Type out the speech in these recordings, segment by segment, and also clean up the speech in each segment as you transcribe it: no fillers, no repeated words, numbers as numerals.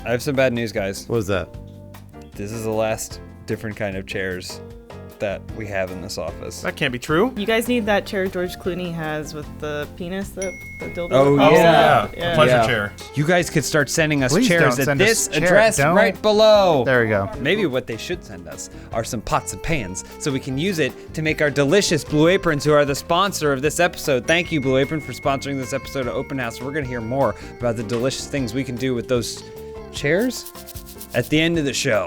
I have some bad news, guys. What is that? This is the last different kind of chairs that we have in this office. That can't be true. You guys need that chair George Clooney has with the penis, the dildo. Oh, that pops yeah. out. The pleasure chair. You guys could start sending us Please chairs don't at send this us chair- address don't. right below. There we go. Maybe what they should send us are some pots and pans so we can use it to make our delicious Blue Aprons, who are the sponsor of this episode. Thank you, Blue Apron, for sponsoring this episode of Open House. We're going to hear more about the delicious things we can do with those chairs at the end of the show.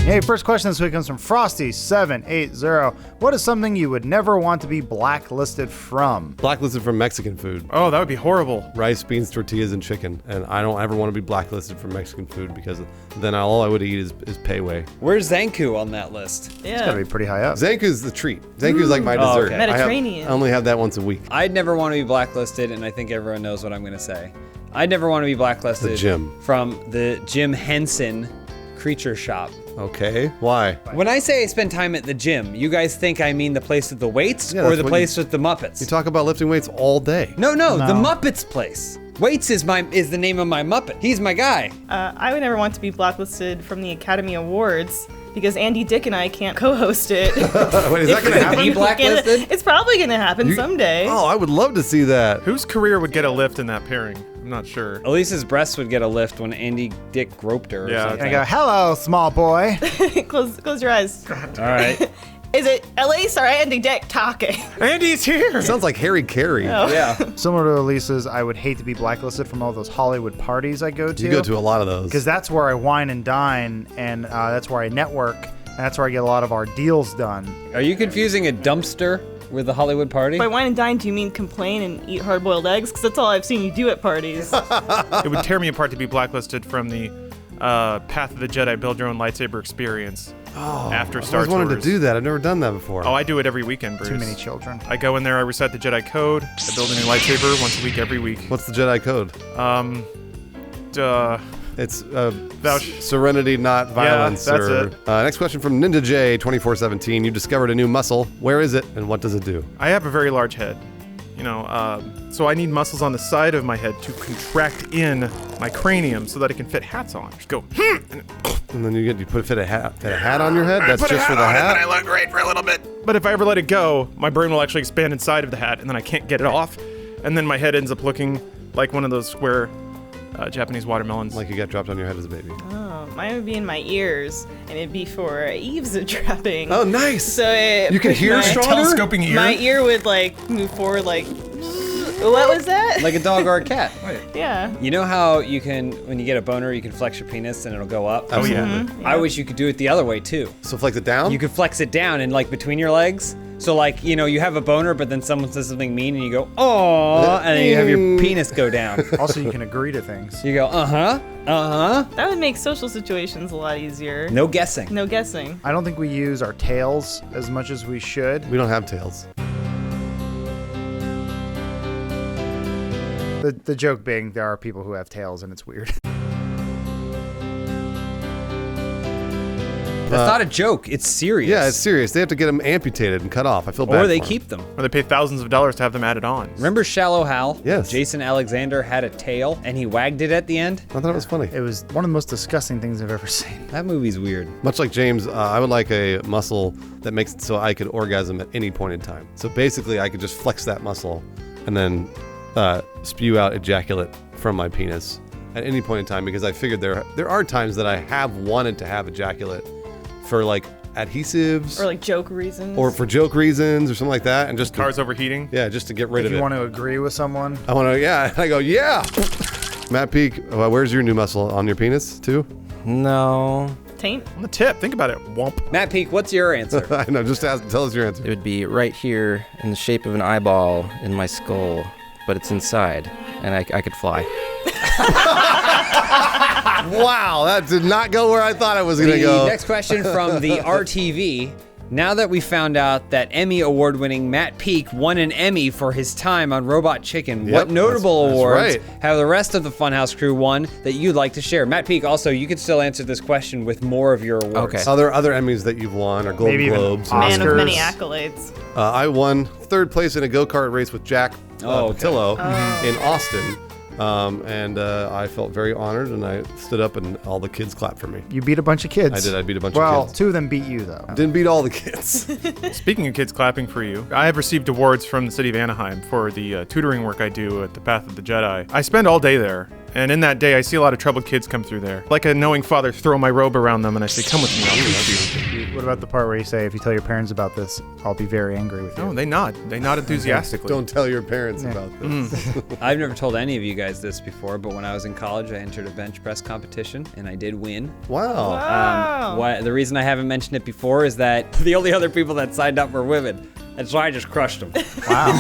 Hey, first question this week comes from Frosty780. What is something you would never want to be blacklisted from? Blacklisted from Mexican food. Oh, that would be horrible. Rice, beans, tortillas, and chicken. And I don't ever want to be blacklisted from Mexican food because then all I would eat is pay way. Where's Zanku on that list? Yeah. It's gotta be pretty high up. Zanku's the treat. Zanku's like my dessert. okay. Mediterranean. I only have that once a week. I'd never want to be blacklisted, and I think everyone knows what I'm going to say. I'd never want to be blacklisted The gym. from the Jim Henson Creature Shop. Okay. Why? When I say I spend time at the gym, you guys think I mean the place with the weights Yeah, or that's the what place with the Muppets? You talk about lifting weights all day. No, No. the Muppets place. Weights is the name of my Muppet. He's my guy. I would never want to be blacklisted from the Academy Awards because Andy Dick and I can't co-host it. Wait, is that going to happen? Be blacklisted? It's probably going to happen someday. Oh, I would love to see that. Whose career would get a lift in that pairing? I'm not sure. Elise's breasts would get a lift when Andy Dick groped her or Yeah. something. And I go, hello, small boy. Close your eyes. All right. Is it Elise or Andy Dick talking? Andy's here. Sounds like Harry Carey. Yeah. Similar to Elisa's, I would hate to be blacklisted from all those Hollywood parties I go to. You go to a lot of those. Because that's where I wine and dine, and that's where I network, and that's where I get a lot of our deals done. Are you confusing a dumpster with the Hollywood party? By wine and dine, do you mean complain and eat hard-boiled eggs? Because that's all I've seen you do at parties. It would tear me apart to be blacklisted from the Path of the Jedi build your own lightsaber experience after Star I always Tours. wanted to do that. I've never done that before. Oh, I do it every weekend, Bruce. Too many children. I go in there, I recite the Jedi Code, I build a new lightsaber once a week every week. What's the Jedi code? It's serenity, not violence. that's it. Next question from Ninja J 2417. You discovered a new muscle. Where is it, and what does it do? I have a very large head, so I need muscles on the side of my head to contract in my cranium so that it can fit hats on. Just go, And then you fit a hat on your head. That's put a just hat for the on it, hat. then I look great for a little bit. But if I ever let it go, my brain will actually expand inside of the hat, and then I can't get it off, and then my head ends up looking like one of those square Japanese watermelons. Like you got dropped on your head as a baby. Oh, mine would be in my ears, and it'd be for eavesdropping. Oh, nice. So it You can pushed hear my, stronger? Telescoping ear. My ear would move forward what was that? Like a dog or a cat. Yeah. You know how you can, when you get a boner, you can flex your penis and it'll go up? Oh, yeah. Mm-hmm. I wish you could do it the other way, too. So flex it down? You could flex it down and between your legs. So you have a boner, but then someone says something mean and you go, oh, and then you have your penis go down. Also, you can agree to things. You go, uh-huh. That would make social situations a lot easier. No guessing. No guessing. I don't think we use our tails as much as we should. We don't have tails. The joke being, there are people who have tails, and it's weird. That's not a joke. It's serious. Yeah, it's serious. They have to get them amputated and cut off. I feel bad Or they for 'em. keep them. Or they pay thousands of dollars to have them added on. Remember Shallow Hal? Yes. Jason Alexander had a tail and he wagged it at the end? I thought it was funny. It was one of the most disgusting things I've ever seen. That movie's weird. Much like James, I would like a muscle that makes it so I could orgasm at any point in time. So basically, I could just flex that muscle and then spew out ejaculate from my penis at any point in time, because I figured there are times that I have wanted to have ejaculate for adhesives Or joke reasons. or for joke reasons or something like that, and just Cars overheating. just to get rid If of you it. want to agree with someone, I want to, and I go, yeah. Matt Peak, where's your new muscle on your penis too? No, Taint? On the tip, think about it. Womp. Matt Peak, what's your answer? I know, just tell us your answer. it would be right here in the shape of an eyeball in my skull, but it's inside, and I could fly. Wow, that did not go where I thought it was going to The go. next question from the RTV. Now that we found out that Emmy award-winning Matt Peak won an Emmy for his time on Robot Chicken, what notable that's awards right. have the rest of the Funhaus crew won that you'd like to share? Matt Peak, also, you can still answer this question with more of your awards. Okay. Other Emmys that you've won or Golden Maybe even Globes. Man of many Oscars. accolades. I won 3rd place in a go-kart race with Jack Patillo in Austin. And I felt very honored, and I stood up, and all the kids clapped for me. You beat a bunch of kids. I did. I beat a bunch Well, of kids. 2 of them beat you, though. Didn't beat all the kids. Speaking of kids clapping for you, I have received awards from the city of Anaheim for the tutoring work I do at the Path of the Jedi. I spend all day there, and in that day I see a lot of troubled kids come through there. Like a knowing father, throw my robe around them, and I say, come with me, I'll teach you. What about the part where you say, if you tell your parents about this, I'll be very angry with you? No, they nod. They nod enthusiastically. Don't tell your parents about this. I've never told any of you guys this before, but when I was in college, I entered a bench press competition, and I did win. Wow. Wow. The reason I haven't mentioned it before is that the only other people that signed up were women, and so I just crushed them. Wow.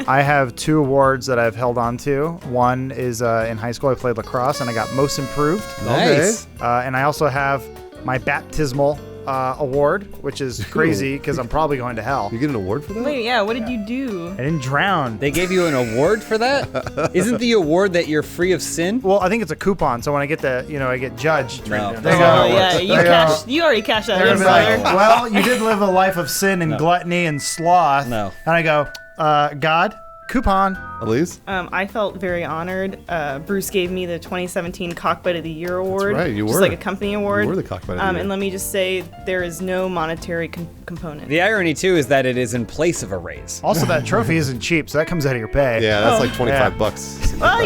I have 2 awards that I've held on to. One is in high school, I played lacrosse, and I got most improved. Nice. And I also have my baptismal award, which is crazy because I'm probably going to hell. You get an award for that? Wait, yeah, what did you do? I didn't drown. They gave you an award for that? Isn't the award that you're free of sin? Well, I think it's a coupon, so when I get I get judged. No. They Oh, go, yeah, you already cashed that they're in, gonna be brother. like, well, you did live a life of sin and gluttony and sloth. No. And I go, God, coupon. Elise? I felt very honored. Bruce gave me the 2017 Cockbite of the Year award. right, you Just were. like a company award. You were the Cockbite of the Year. And let me just say, there is no monetary component. The irony, too, is that it is in place of a raise. Also, that trophy isn't cheap, so that comes out of your pay. Yeah, that's like Yeah. $25. Well,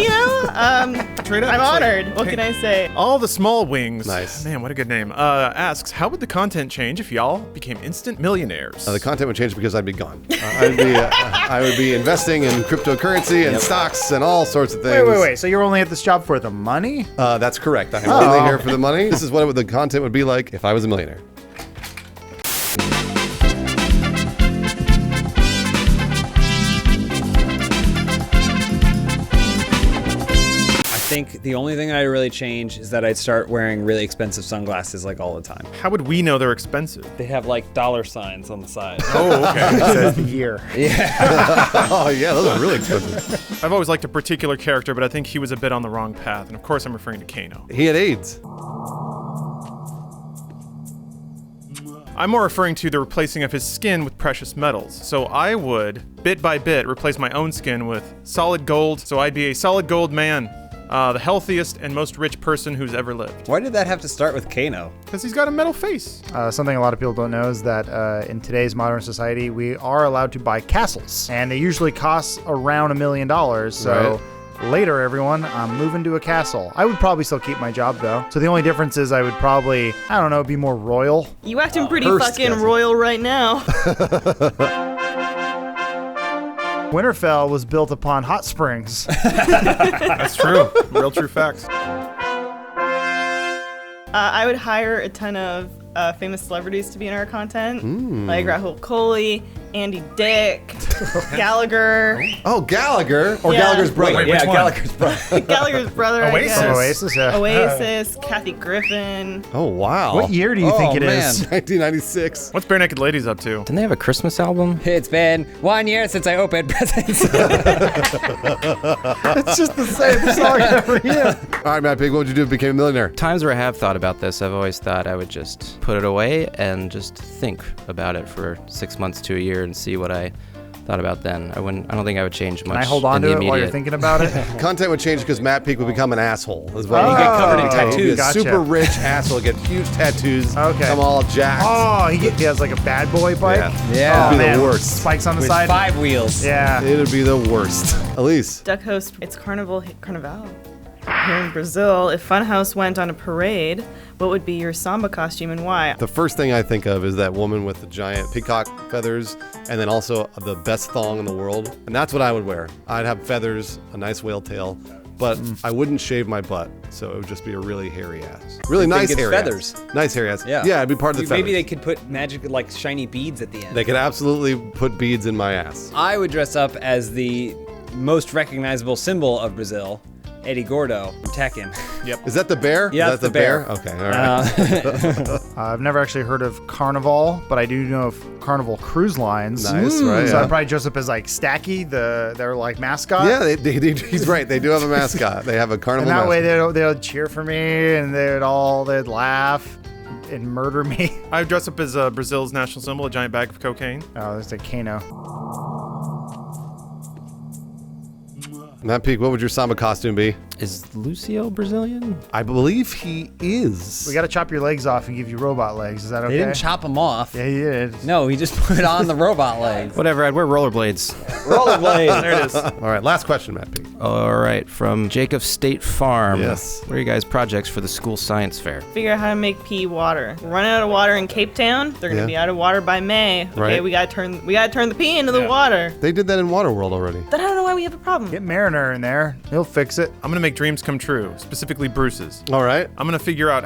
Straight up, I'm it's like, honored. What can I say? All the Small Wings. Nice. Man, what a good name. Asks, how would the content change if y'all became instant millionaires? The content would change because I'd be gone. I would be investing in cryptocurrency and stocks and all sorts of things. Wait. So you're only at this job for the money? That's correct. I'm only here for the money. This is what the content would be like if I was a millionaire. I think the only thing I'd really change is that I'd start wearing really expensive sunglasses like all the time. How would we know they're expensive? They have like dollar signs on the side. Oh, okay. It says the year. Oh, yeah, those are really expensive. I've always liked a particular character, but I think he was a bit on the wrong path. And of course, I'm referring to Kano. He had AIDS. I'm more referring to the replacing of his skin with precious metals. So I would, bit by bit, replace my own skin with solid gold. So I'd be a solid gold man. The healthiest and most rich person who's ever lived. Why did that have to start with Kano? Because he's got a metal face. Something a lot of people don't know is that in today's modern society, we are allowed to buy castles, and they usually cost around $1 million. So later, everyone, I'm moving to a castle. I would probably still keep my job though. So the only difference is I would probably, I don't know, be more royal. You acting pretty Hearst fucking Castle. royal right now. Winterfell was built upon hot springs. That's true. Real true facts. I would hire a ton of famous celebrities to be in our content, like Rahul Kohli, Andy Dick, Gallagher, Oh, Gallagher. Or Yeah. Gallagher's brother. Wait, which one? Gallagher's brother. Gallagher's brother, I Oasis. guess. Oasis, yeah. Oasis, Kathy Griffin. Oh, wow. What year do you think it is? 1996. What's Bare Naked Ladies up to? Didn't they have a Christmas album? It's been 1 year since I opened presents. It's just the same song every year. All right, Matt Pig, what would you do if you became a millionaire? Times where I have thought about this, I've always thought I would just put it away and just think about it for 6 months to a year and see what I thought about then. I don't think I would change much. Can I hold on in to the it while you're immediate. thinking about it? Content would change because Matt Peak would become an asshole. Is what Oh, he'd get covered in okay. tattoos. He'd be a Gotcha. super rich asshole, get huge tattoos. Okay. Come all jacked. Oh, he has like a bad boy bike? Yeah. Oh, It'd be man. the worst. Spikes on the With side? 5 wheels. Yeah. It would be the worst. Elise. Duck host, it's Carnival here in Brazil. If Funhaus went on a parade, what would be your samba costume and why? The first thing I think of is that woman with the giant peacock feathers and then also the best thong in the world. And that's what I would wear. I'd have feathers, a nice whale tail, but I wouldn't shave my butt. So it would just be a really hairy ass. Really nice it's hairy feathers. ass. Nice hairy ass. Yeah. Yeah, it'd be part of the feathers. Maybe they could put magic, like shiny beads at the end. They could absolutely put beads in my ass. I would dress up as the most recognizable symbol of Brazil, Eddie Gordo from Tekken. Is that the bear? Yeah, Is that that's the bear. Okay, all right. I've never actually heard of Carnival, but I do know of Carnival Cruise Lines. Nice, right? So Yeah. I'd probably dress up as like Stacky, their like mascot. Yeah, he's right. They do have a mascot. They have a carnival And that way mascot. they'll cheer for me, and they'd laugh and murder me. I dress up as Brazil's national symbol, a giant bag of cocaine. Oh, there's a Kano. Matt Peak, what would your samba costume be? Is Lucio Brazilian? I believe he is. We got to chop your legs off and give you robot legs. Is that okay? They didn't chop him off. Yeah, he did. No, he just put on the robot legs. Whatever, I'd wear rollerblades. Rollerblades. There it is. All right, last question, Matt Peak. All right, from Jacob State Farm. Yes. What are you guys' projects for the school science fair? Figure out how to make pea water. We're running out of water in Cape Town. They're gonna Yeah. be out of water by May. Okay, Right. we gotta turn the pea into the Yeah. water. They did that in Waterworld already. Then I don't know why we have a problem. Get Mariner in there. He'll fix it. I'm gonna make dreams come true, specifically Bruce's. All right. I'm gonna figure out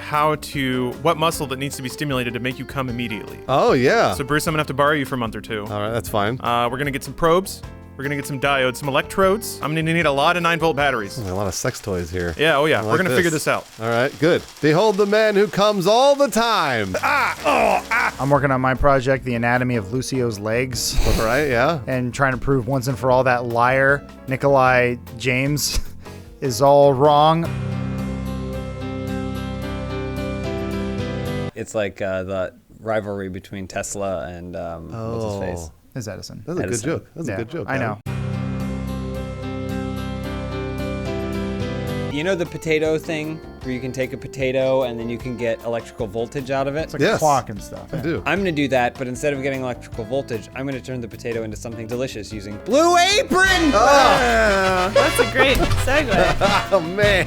what muscle that needs to be stimulated to make you come immediately. Oh, yeah. So Bruce, I'm gonna have to borrow you for a month or two. All right, that's fine. We're gonna get some probes. We're gonna get some diodes, some electrodes. I'm gonna need a lot of 9-volt batteries. A lot of sex toys here. Yeah, oh yeah. I We're like gonna figure this out. All right, good. Behold the man who comes all the time. I'm working on my project, The Anatomy of Lucio's Legs, All right, yeah. and trying to prove once and for all that liar Nikolai James is all wrong. It's like the rivalry between Tesla and what's his face? Is Edison. That's a good Edison. joke. That's a good joke. I know. You know the potato thing where you can take a potato and then you can get electrical voltage out of it? It's like Yes. a clock and stuff. I do. I'm gonna do that, but instead of getting electrical voltage, I'm gonna turn the potato into something delicious using Blue Apron! That's a great segue. Oh, man.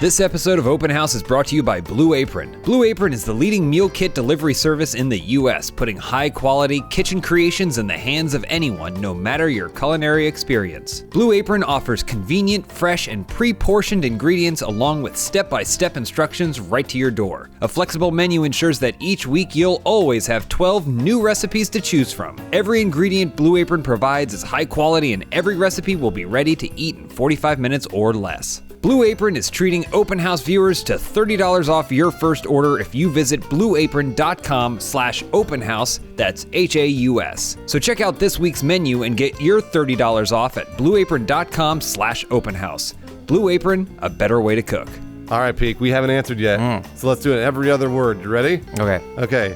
This episode of Open House is brought to you by Blue Apron. Blue Apron is the leading meal kit delivery service in the U.S., putting high-quality kitchen creations in the hands of anyone, no matter your culinary experience. Blue Apron offers convenient, fresh, and pre-portioned ingredients along with step-by-step instructions right to your door. A flexible menu ensures that each week you'll always have 12 new recipes to choose from. Every ingredient Blue Apron provides is high quality and every recipe will be ready to eat in 45 minutes or less. Blue Apron is treating Open House viewers to $30 off your first order if you visit blueapron.com/openhouse. That's HAUS. So check out this week's menu and get your $30 off at blueapron.com/openhouse. Blue Apron, a better way to cook. All right, Peak, we haven't answered yet. So let's do it every other word. You ready? Okay. Okay.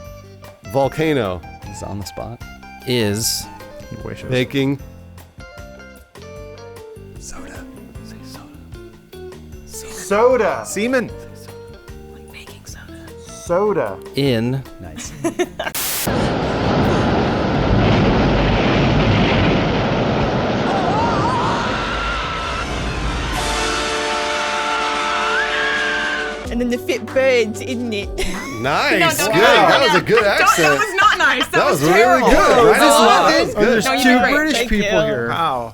Volcano. It's on the spot. Is He wishes. Baking. Soda. Soda. Semen. Baking soda. Soda. in Nice. And then the fit birds, isn't it? Nice. No, Good. no, That was a good That accent. was not nice. That, That was was really terrible. good. Right No, on. it That was wasn't. good. No, you Two did great. British Thank people you. here. Wow.